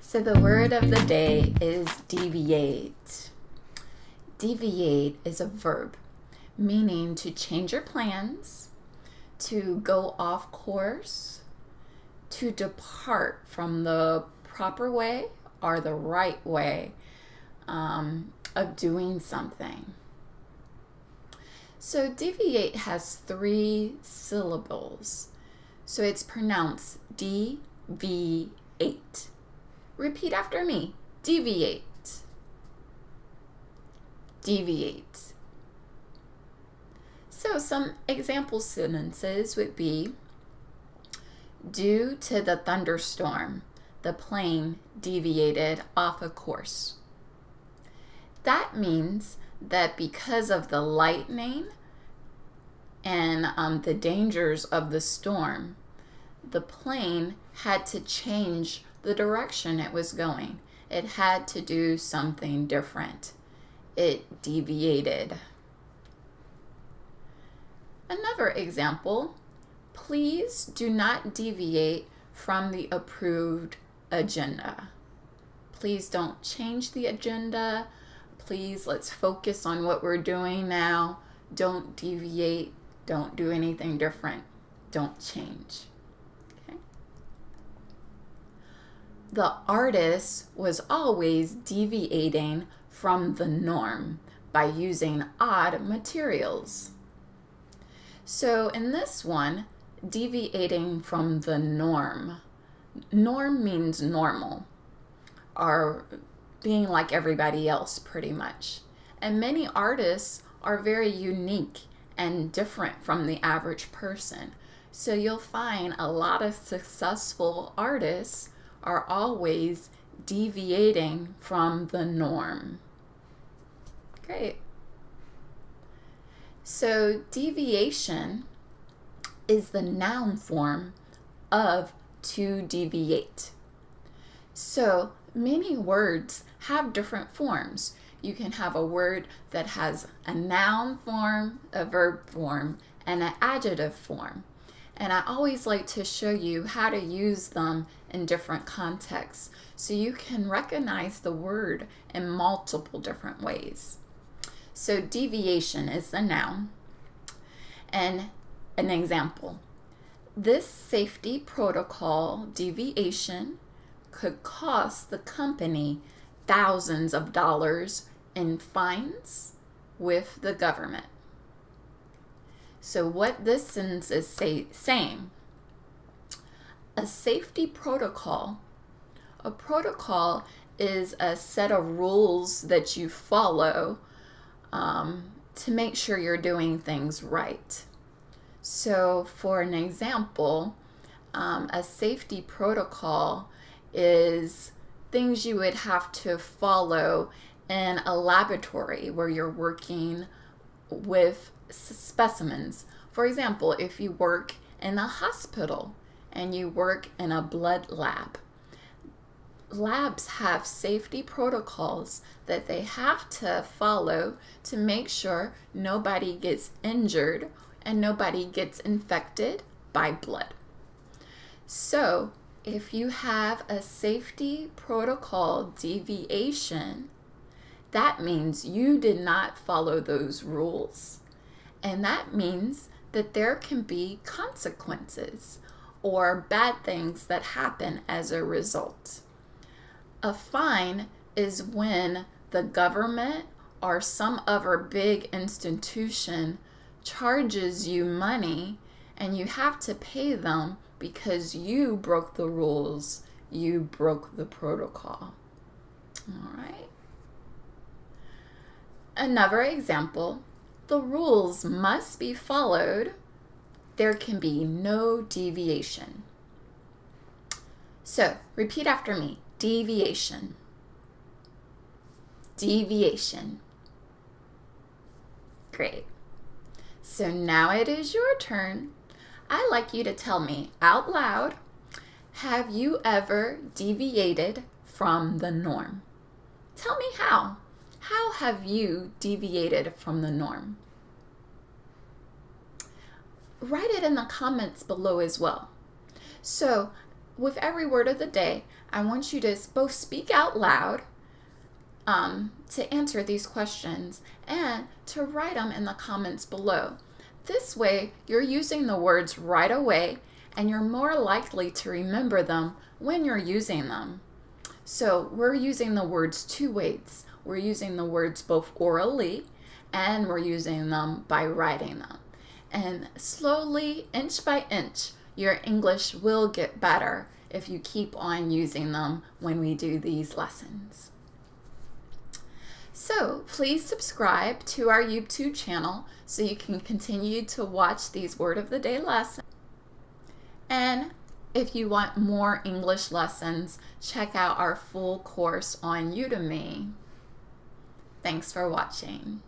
So the word of the day is deviate. Deviate is a verb, meaning to change your plans, to go off course, to depart from the proper way or the right way of doing something. So deviate has 3 syllables. So it's pronounced deviate. Repeat after me. Deviate. Deviate. So some example sentences would be, due to the thunderstorm, the plane deviated off a course. That means that because of the lightning and the dangers of the storm, the plane had to change the direction it was going. It had to do something different. It deviated. Another example, please do not deviate from the approved agenda. Please don't change the agenda. Please, let's focus on what we're doing now. Don't deviate. Don't do anything different. Don't change. Okay? The artist was always deviating from the norm by using odd materials. So in this one, deviating from the norm. Norm means normal, or being like everybody else pretty much. And many artists are very unique and different from the average person. So you'll find a lot of successful artists are always deviating from the norm. Great. So deviation is the noun form of to deviate. So many words have different forms. You can have a word that has a noun form, a verb form, and an adjective form. And I always like to show you how to use them in different contexts so you can recognize the word in multiple different ways. So deviation is the noun. And an example, this safety protocol deviation could cost the company thousands of dollars in fines with the government. So what this sentence is saying, a safety protocol, a protocol is a set of rules that you follow to make sure you're doing things right. So for an example, a safety protocol is things you would have to follow in a laboratory where you're working with specimens. For example, if you work in a hospital and you work in a blood lab, labs have safety protocols that they have to follow to make sure nobody gets injured and nobody gets infected by blood. So if you have a safety protocol deviation, that means you did not follow those rules. And that means that there can be consequences or bad things that happen as a result. A fine is when the government or some other big institution charges you money and you have to pay them because you broke the rules, you broke the protocol. All right. Another example, the rules must be followed. There can be no deviation. So repeat after me. Deviation. Deviation. Great. So now it is your turn. I'd like you to tell me out loud, have you ever deviated from the norm? Tell me how. How have you deviated from the norm? Write it in the comments below as well. So with every word of the day, I want you to both speak out loud to answer these questions and to write them in the comments below. This way, you're using the words right away and you're more likely to remember them when you're using them. So we're using the words two ways. We're using the words both orally and we're using them by writing them. And slowly, inch by inch, your English will get better if you keep on using them when we do these lessons. So please subscribe to our YouTube channel so you can continue to watch these Word of the Day lessons. And if you want more English lessons, check out our full course on Udemy. Thanks for watching.